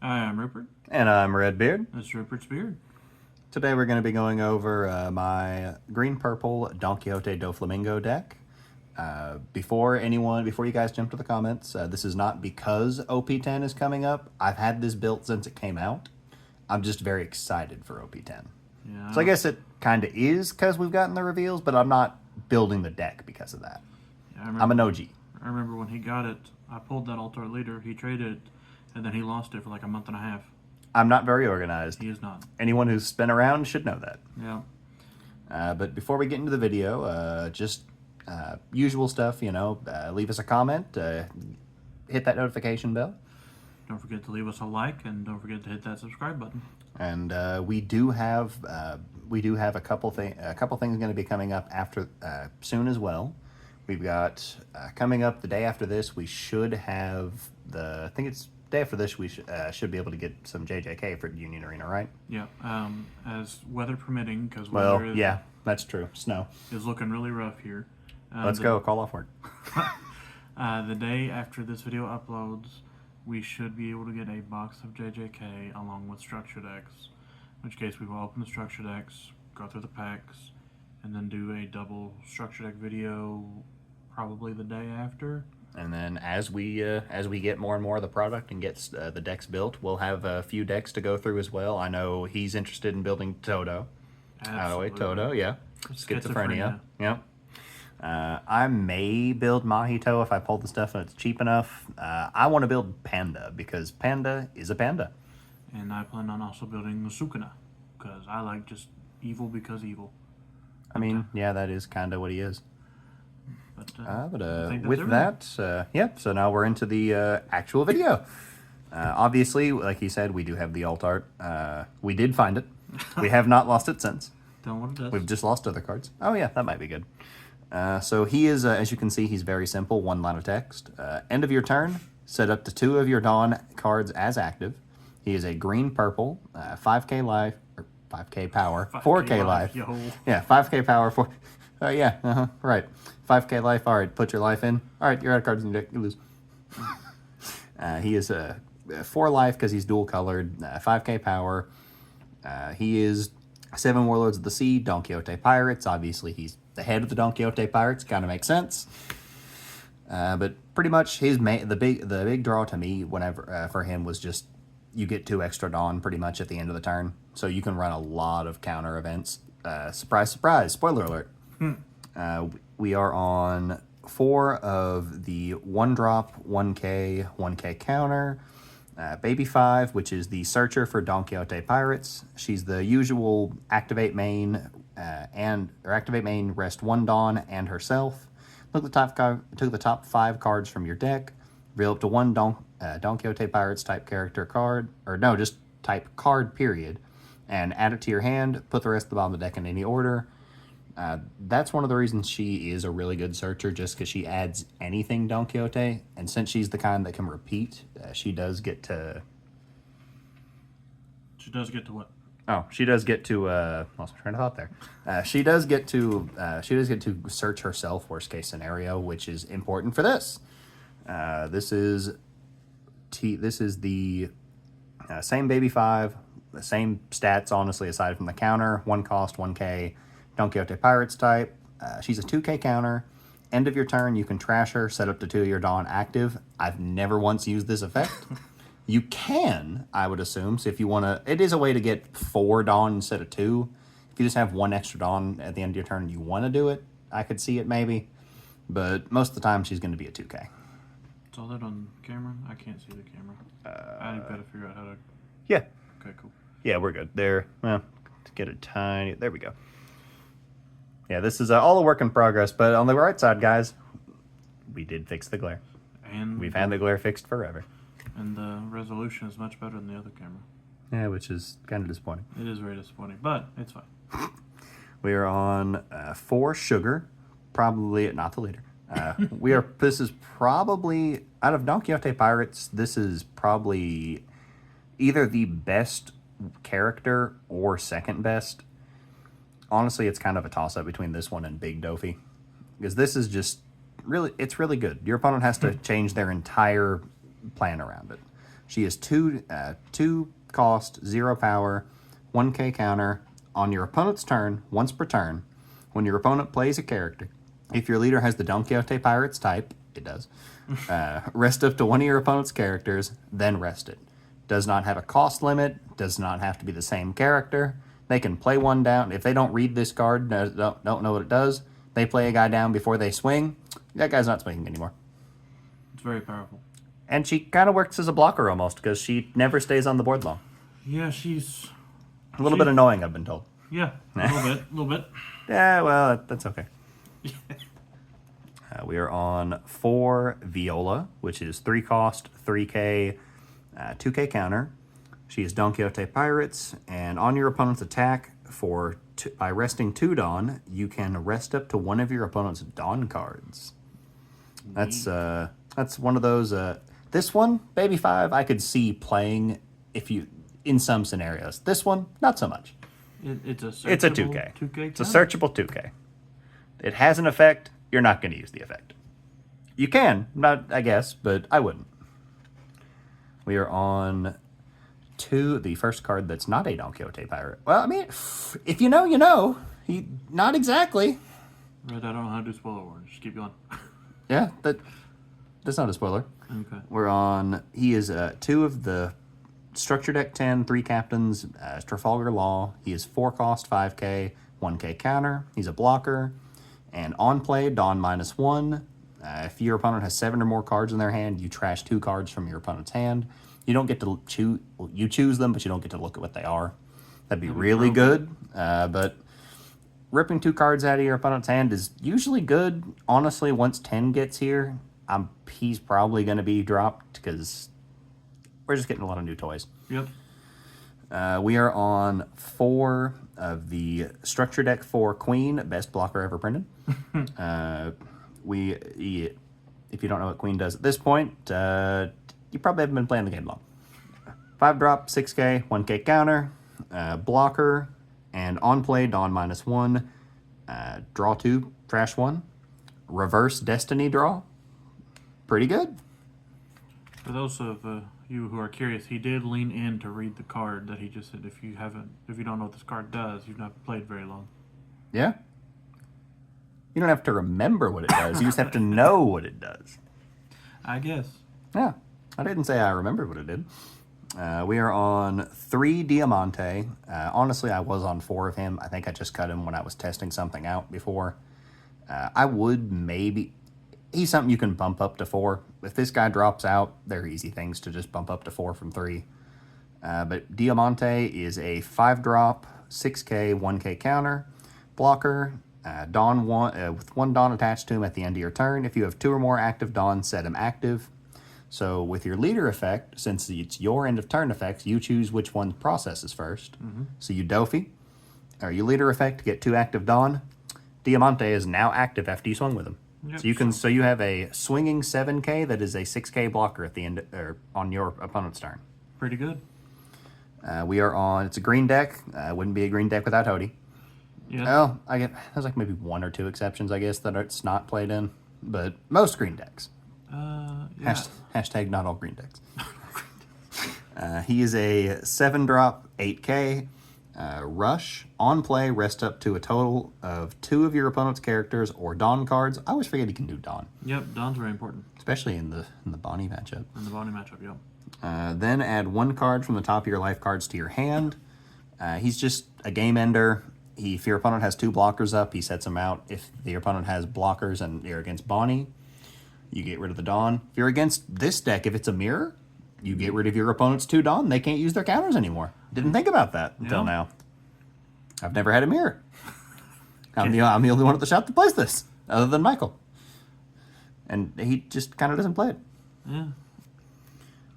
Hi, I'm Rupert. And I'm Redbeard. This is Rupert's Beard. Today we're going to be going over my green-purple Don Quixote do Flamingo deck. Before you guys jump to the comments, this is not because OP10 is coming up. I've had this built since it came out. I'm just very excited for OP10. Yeah, So I guess it kind of is because we've gotten the reveals, but I'm not building the deck because of that. yeah, I'm an OG. I remember when he got it. I pulled that Altar Leader. He traded it, and then he lost it for like a month and a half. I'm not very organized. He is not. Anyone who's been around should know that. Yeah. But before we get into the video, just usual stuff, leave us a comment, hit that notification bell. Don't forget to leave us a like, and don't forget to hit that subscribe button. And we do have a couple things going to be coming up after soon as well. We've got coming up the day after this. We should have I think it's day after this. We should be able to get some JJK for Union Arena, right? Yeah. As weather permitting, because yeah, that's true. Snow is looking really rough here. Let's go. Call off work. The day after this video uploads, we should be able to get a box of JJK along with structure decks. In which case, we will open the structure decks, go through the packs, and then do a double structure deck video probably the day after. And then as we get more and more of the product and get the decks built, we'll have a few decks to go through as well. I know he's interested in building Toto. Absolutely. Toto, yeah. Schizophrenia. Yep. I may build Mahito if I pull the stuff and it's cheap enough. I want to build Panda because Panda is a panda. And I plan on also building the Sukuna because I like just evil because evil. I mean, yeah, that is kind of what he is. But with that, yep, so now we're into the actual video. Obviously, like he said, we do have the alt art. We did find it. We have not lost it since. Don't know what it does. We've just lost other cards. Oh yeah, that might be good. So he is, as you can see, he's very simple, one line of text. End of your turn, set up to 2 of your Dawn cards as active. He is a green-purple, 5k life, or 5k power, 4k life. Yo. Yeah, 5k power, 4... right. 5k life, alright, put your life in. Alright, you're out of cards in your deck, you lose. He is 4 life because he's dual-colored, 5k power. He is 7 Warlords of the Sea, Don Quixote Pirates. Obviously, he's the head of the Don Quixote Pirates. Kind of makes sense. But pretty much the big draw to me whenever for him was just you get 2 extra Dawn pretty much at the end of the turn. So you can run a lot of counter events. Surprise, surprise. Spoiler alert. We are on 4 of the 1-drop, 1k counter. Baby 5, which is the searcher for Don Quixote Pirates. She's the usual activate main, activate main, rest 1 Dawn and herself. Took the top 5 cards from your deck, reveal up to 1 Don Quixote Pirates type character card, or no, just type card period, and add it to your hand. Put the rest of the bottom of the deck in any order. That's one of the reasons she is a really good searcher, just because she adds anything Don Quixote, and since she's the kind that can repeat, she does get to... She does get to what? Oh, she does get to, lost my train of thought there. She does get to search herself, worst case scenario, which is important for this. This is the same Baby 5, the same stats, honestly, aside from the counter, 1 cost, 1k, Don Quixote Pirates type. She's a 2k counter. End of your turn, you can trash her, set up to 2 of your Dawn active. I've never once used this effect. You can, I would assume. So if you want to, it is a way to get 4 Dawn instead of 2. If you just have 1 extra Dawn at the end of your turn and you want to do it, I could see it maybe. But most of the time, she's going to be a 2k. Saw that on camera? I can't see the camera. I gotta figure out how to... Yeah. Okay, cool. Yeah, we're good. There, well, to get a tiny... There we go. Yeah, this is all a work in progress, but on the right side, guys, we did fix the glare. And we've had the glare fixed forever. And the resolution is much better than the other camera. Yeah, which is kind of disappointing. It is very disappointing, but it's fine. We are on 4 sugar, probably not the leader. This is probably, out of Don Quixote Pirates, this is probably either the best character or second best. Honestly, it's kind of a toss-up between this one and Big Doffy. Because this is just, it's really good. Your opponent has to change their entire plan around it. She is 2 cost, 0 power, 1k counter. On your opponent's turn, once per turn, when your opponent plays a character, if your leader has the Don Quixote Pirates type, it does, rest up to one of your opponent's characters, then rest it. Does not have a cost limit, does not have to be the same character. They can play one down. If they don't read this card, don't know what it does, they play a guy down before they swing, that guy's not swinging anymore. It's very powerful. And she kind of works as a blocker almost, because she never stays on the board long. Yeah, she's... A little bit annoying, I've been told. Yeah, a little bit. Yeah, well, that's okay. We are on 4 Viola, which is 3 cost, 3k, 2k counter. She is Don Quixote Pirates, and on your opponent's attack, by resting 2 Dawn, you can rest up to one of your opponent's Dawn cards. That's one of those. This one, Baby 5, I could see playing in some scenarios. This one, not so much. It's a 2K. 2K It's a searchable 2K. It has an effect. You're not going to use the effect. You can, not I guess, but I wouldn't. We are on the first card that's not a Don Quixote pirate. Well, I mean, if you know, you know. Not exactly. Right, I don't know how to do spoiler warning. Just keep going. Yeah, that's not a spoiler. Okay. He is 2 of the Structure Deck 10, 3 captains, Trafalgar Law. He is 4 cost, 5k, 1k counter. He's a blocker. And on play, Dawn -1. If your opponent has 7 or more cards in their hand, you trash 2 cards from your opponent's hand. You don't get to choose. You choose them, but you don't get to look at what they are. That'd be really good. But ripping 2 cards out of your opponent's hand is usually good. Honestly, once 10 gets here, he's probably going to be dropped because we're just getting a lot of new toys. Yep. We are on 4 of the Structure Deck 4 Queen, best blocker ever printed. If you don't know what Queen does at this point, you probably haven't been playing the game long. 5 drop, 6k, 1k counter, blocker, and on play, Dawn -1, draw 2, trash 1, reverse Destiny draw. Pretty good. For those of you who are curious, he did lean in to read the card that he just said. If you don't know what this card does, you've not played very long. Yeah. You don't have to remember what it does. You just have to know what it does. I guess. Yeah. I didn't say I remembered what it did. We are on 3 Diamante. Honestly, I was on 4 of him. I think I just cut him when I was testing something out before. I would maybe... He's something you can bump up to 4. If this guy drops out, they're easy things to just bump up to 4 from 3. But Diamante is a 5 drop, 6k, 1k counter, blocker, Dawn with 1 Dawn attached to him at the end of your turn. If you have 2 or more active Dawns, set him active. So with your leader effect, since it's your end of turn effects, you choose which one processes first. Mm-hmm. So you Doffy, or you leader effect, get 2 active Dawn. Diamante is now active after you swung with him. Yep. So you have a swinging 7k that is a 6k blocker at the end or on your opponent's turn. Pretty good. We are on. It's a green deck. Wouldn't be a green deck without Hody. Yeah. Well, there's like maybe 1 or 2 exceptions, I guess, that it's not played in, but most green decks. Yeah. Hashtag not all green decks. He is a 7 drop, 8k. Rush, on play, rest up to a total of 2 of your opponent's characters or Dawn cards. I always forget he can do Dawn. Yep, Dawn's very important. Especially in the Bonnie matchup. In the Bonnie matchup, yep. Then add 1 card from the top of your life cards to your hand. He's just a game ender. If your opponent has 2 blockers up, he sets them out. If your opponent has blockers and you're against Bonnie, you get rid of the Dawn. If you're against this deck, if it's a mirror, you get rid of your opponent's 2 Dawn. They can't use their counters anymore. Didn't think about that until now. I've never had a mirror. I'm the only one at the shop that plays this, other than Michael. And he just kind of doesn't play it.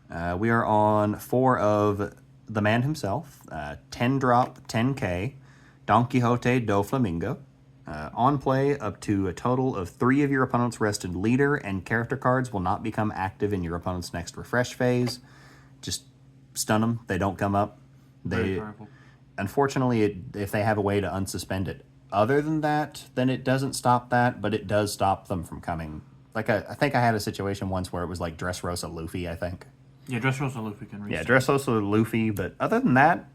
Yeah. We are on 4 of the man himself. 10 drop, 10k, Don Quixote do Flamingo. On play, up to a total of 3 of your opponent's rested leader and character cards will not become active in your opponent's next refresh phase. Just stun them. They don't come up. Very powerful. Unfortunately, if they have a way to unsuspend it other than that, then it doesn't stop that, but it does stop them from coming. Like I think I had a situation once where it was like Dressrosa Luffy, I think. Yeah, Dressrosa Luffy can reset. Yeah, Dressrosa Luffy, but other than that,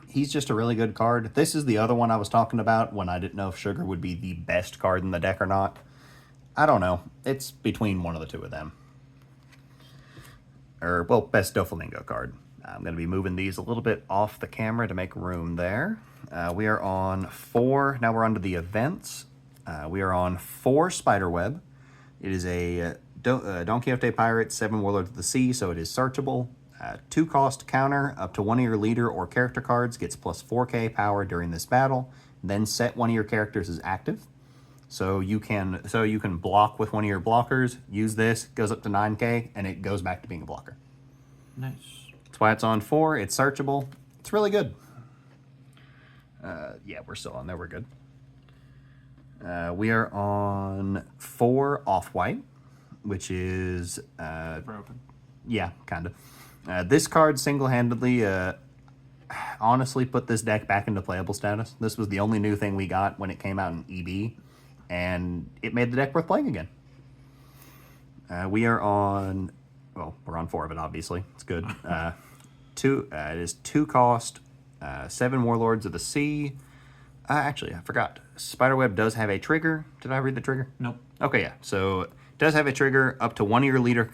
he's just a really good card. This is the other one I was talking about when I didn't know if Sugar would be the best card in the deck or not. I don't know. It's between one of the two of them. Or, well, best Doflamingo card. I'm going to be moving these a little bit off the camera to make room there. We are on 4. Now we're on to the events. We are on 4 Spiderweb. It is a Don Quixote Pirate, 7 Warlords of the Sea, so it is searchable. 2 cost counter, up to one of your leader or character cards gets plus 4k power during this battle. Then set one of your characters as active. So you can block with one of your blockers, use this, goes up to 9k, and it goes back to being a blocker. Nice. That's why it's on 4. It's searchable. It's really good. Yeah, we're still on there. We're good. We are on 4 Off-White, which is... Broken. Yeah, kind of. This card single-handedly, honestly put this deck back into playable status. This was the only new thing we got when it came out in EB, and it made the deck worth playing again. We are on... Well, we're on 4 of it, obviously. It's good. It is 2 cost, 7 Warlords of the Sea. Actually, I forgot. Spiderweb does have a trigger. Did I read the trigger? Nope. Okay, yeah. So it does have a trigger. Up to one of your leaders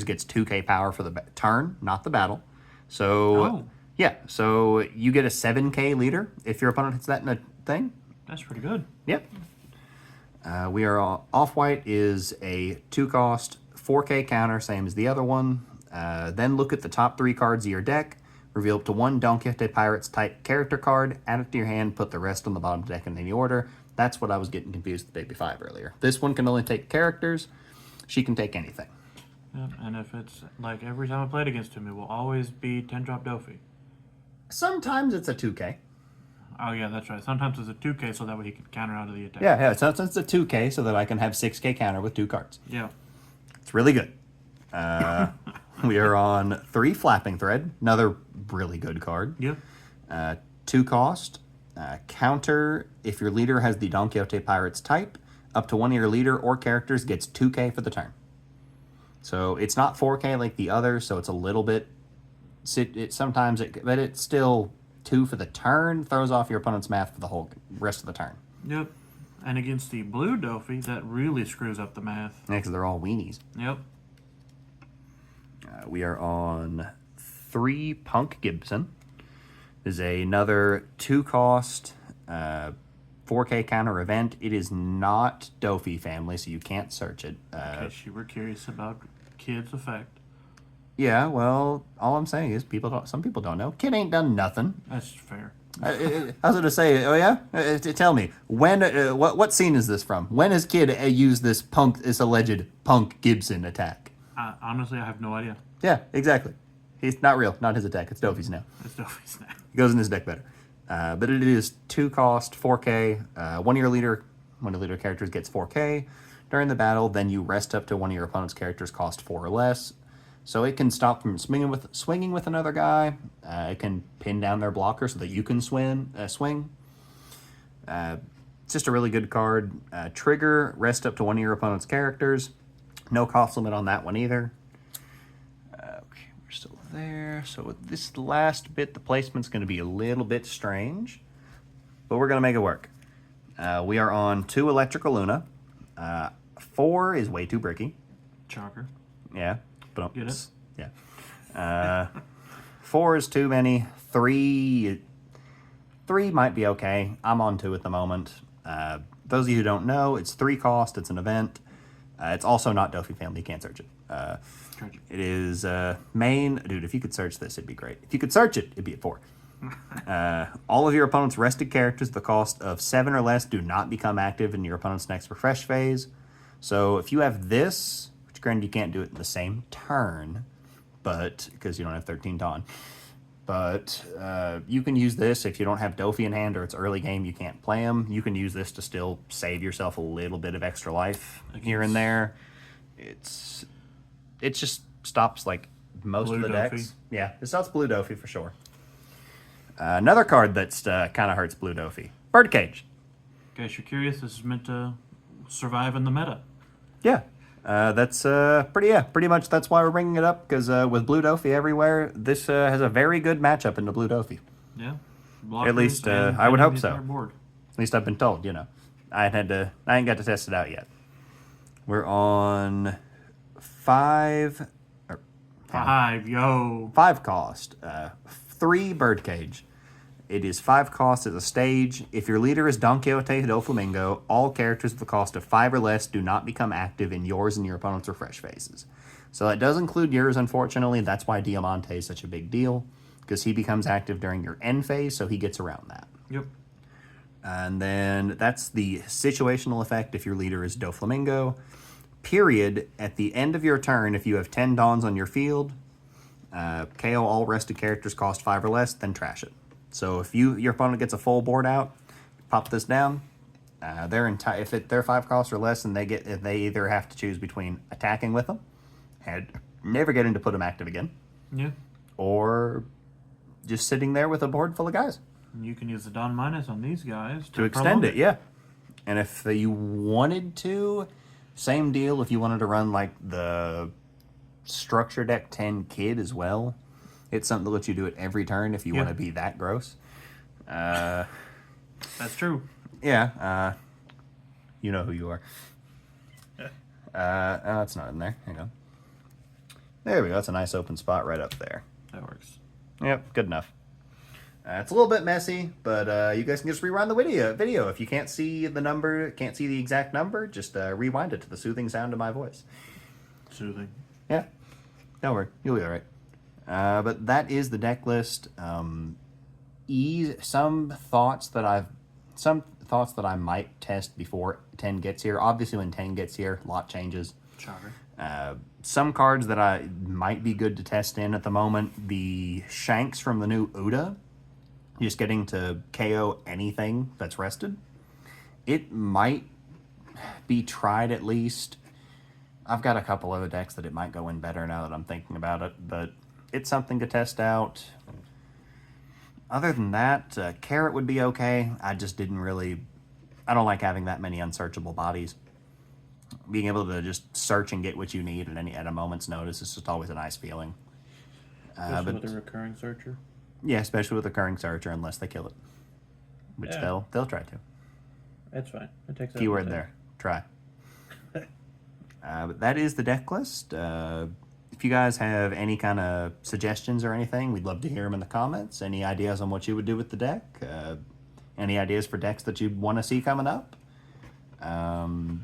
gets 2k power for the turn, not the battle. So, yeah. So you get a 7k leader if your opponent hits that in a thing. That's pretty good. Yep. We are Off-White is a 2 cost, 4k counter, same as the other one. Then look at the top 3 cards of your deck. Reveal up to 1 Don Quixote Pirates type character card. Add it to your hand. Put the rest on the bottom of the deck in any order. That's what I was getting confused with Baby 5 earlier. This one can only take characters. She can take anything. Yeah, and if it's like every time I played against him, it will always be 10-drop Doffy. Sometimes it's a 2k. Oh, yeah, that's right. Sometimes it's a 2k so that way he can counter out of the attack. Yeah. Sometimes it's a 2k so that I can have 6k counter with 2 cards. Yeah. It's really good. We are on 3 Flapping Thread. Another really good card. Yep. 2 cost. Counter, if your leader has the Don Quixote Pirates type, up to one of your leader or characters gets 2k for the turn. So it's not 4k like the other, so it's a little bit... but it's still 2 for the turn. Throws off your opponent's math for the whole rest of the turn. Yep. And against the blue Doffy, that really screws up the math. Yeah, because they're all weenies. Yep. We are on 3 Punk Gibson. Is another 2 cost, 4k counter event. It is not Doffy family, so you can't search it. In case you were curious about Kid's effect. Yeah, well, all I'm saying is some people don't know. Kid ain't done nothing. That's fair. I was going to say, oh yeah? Tell me, when? What scene is this from? When has Kid used this alleged Punk Gibson attack? Honestly, I have no idea. Yeah, exactly. He's not real. Not his attack. It's Doffy's now. It's Doffy's now. It goes in his deck better. But it is 2 cost, 4k. One of your leader characters gets 4k during the battle. Then you rest up to one of your opponent's characters cost 4 or less. So it can stop from swinging with another guy. It can pin down their blocker so that you can swing. It's just a really good card. Trigger, rest up to one of your opponent's characters. No cost limit on that one either. Okay, we're still there. So with this last bit, the placement's going to be a little bit strange, but we're going to make it work. We are on 2 Electrical Luna. 4 is way too bricky. Shocker. Yeah. But Get it? Yeah. 4 is too many. 3 might be okay. I'm on 2 at the moment. Those of you who don't know, it's 3 cost. It's an event. It's also not Doffy family. You can't search it. It is main. Dude, if you could search this, it'd be great. If you could search it, it'd be at 4. All of your opponent's rested characters, the cost of 7 or less, do not become active in your opponent's next refresh phase. So if you have this... Granted, you can't do it in the same turn, but because you don't have 13 Dawn. But you can use this if you don't have Doffy in hand or it's early game, you can't play him. You can use this to still save yourself a little bit of extra life here and there. It just stops like most Blue of the Doffy. decks. Yeah, it stops Blue Doffy for sure. Another card that's kind of hurts Blue Doffy. Birdcage. In case you're curious, this is meant to survive in the meta. Yeah. That's pretty much that's why we're bringing it up, because with Blue Doffy everywhere, this has a very good matchup into Blue Doffy. Yeah. At least I would hope so. At least I've been told, I ain't got to test it out yet. We're on 5 5 cost. 3 birdcage. It is 5 cost as a stage. If your leader is Don Quixote Doflamingo, all characters with the cost of 5 or less do not become active in yours and your opponent's refresh phases. So that does include yours, unfortunately. That's why Diamante is such a big deal, because he becomes active during your end phase, so he gets around that. Yep. And then that's the situational effect if your leader is Doflamingo. Period. At the end of your turn, if you have 10 Dons on your field, KO all rested characters cost 5 or less, then trash it. So if your opponent gets a full board out, pop this down. If they're 5 costs or less, and they either have to choose between attacking with them and never getting to put them active again, Yeah. or just sitting there with a board full of guys. You can use the Don Minus on these guys To extend it, yeah. And if you wanted to, same deal. If you wanted to run like the structure deck 10 kid as well, it's something to let you do it every turn if you want to be that gross. That's true. Yeah. You know who you are. It's not in there. Hang on. There we go. That's a nice open spot right up there. That works. Yep, good enough. It's a little bit messy, but you guys can just rewind the video. If you can't see the exact number, just rewind it to the soothing sound of my voice. Soothing. Yeah. Don't worry. You'll be all right. But that is the deck list. Some thoughts that I might test before 10 gets here. Obviously, when 10 gets here, a lot changes. Shocker. Some cards that I might be good to test in at the moment. The Shanks from the new Uda. Just getting to KO anything that's rested. It might be tried at least. I've got a couple other decks that it might go in better now that I'm thinking about it, but it's something to test out. Other than that, Carrot would be okay. I don't like having that many unsearchable bodies. Being able to just search and get what you need at a moment's notice is just always a nice feeling. Especially with a recurring searcher. Yeah, especially with a recurring searcher, unless they kill it, which they'll try to. It's fine. It takes keyword there. Try. But that is the deck list. If you guys have any kind of suggestions or anything, we'd love to hear them in the comments. Any ideas on what you would do with the deck? Any ideas for decks that you'd want to see coming up? And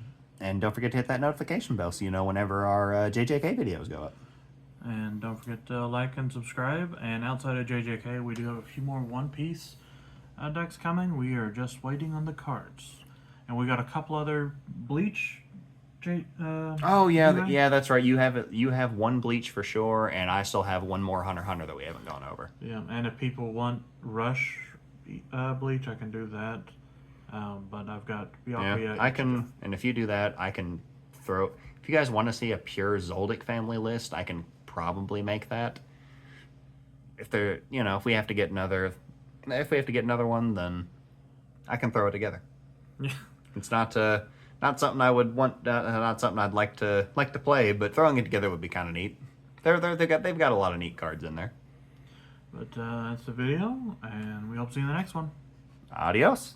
don't forget to hit that notification bell so you know whenever our JJK videos go up. And don't forget to like and subscribe. And outside of JJK, we do have a few more One Piece decks coming. We are just waiting on the cards. And we got a couple other Bleach. Yeah, that's right. You have one Bleach for sure, and I still have one more Hunter x Hunter that we haven't gone over. Yeah, and if people want Rush Bleach, I can do that. But I've got I can, and if you do that, I can throw. If you guys want to see a pure Zoldyck family list, I can probably make that. If we have to get another one, then I can throw it together. Yeah, it's not something I would want. Not something I'd like to play, but throwing it together would be kind of neat. They've got a lot of neat cards in there. But that's the video, and we hope to see you in the next one. Adios.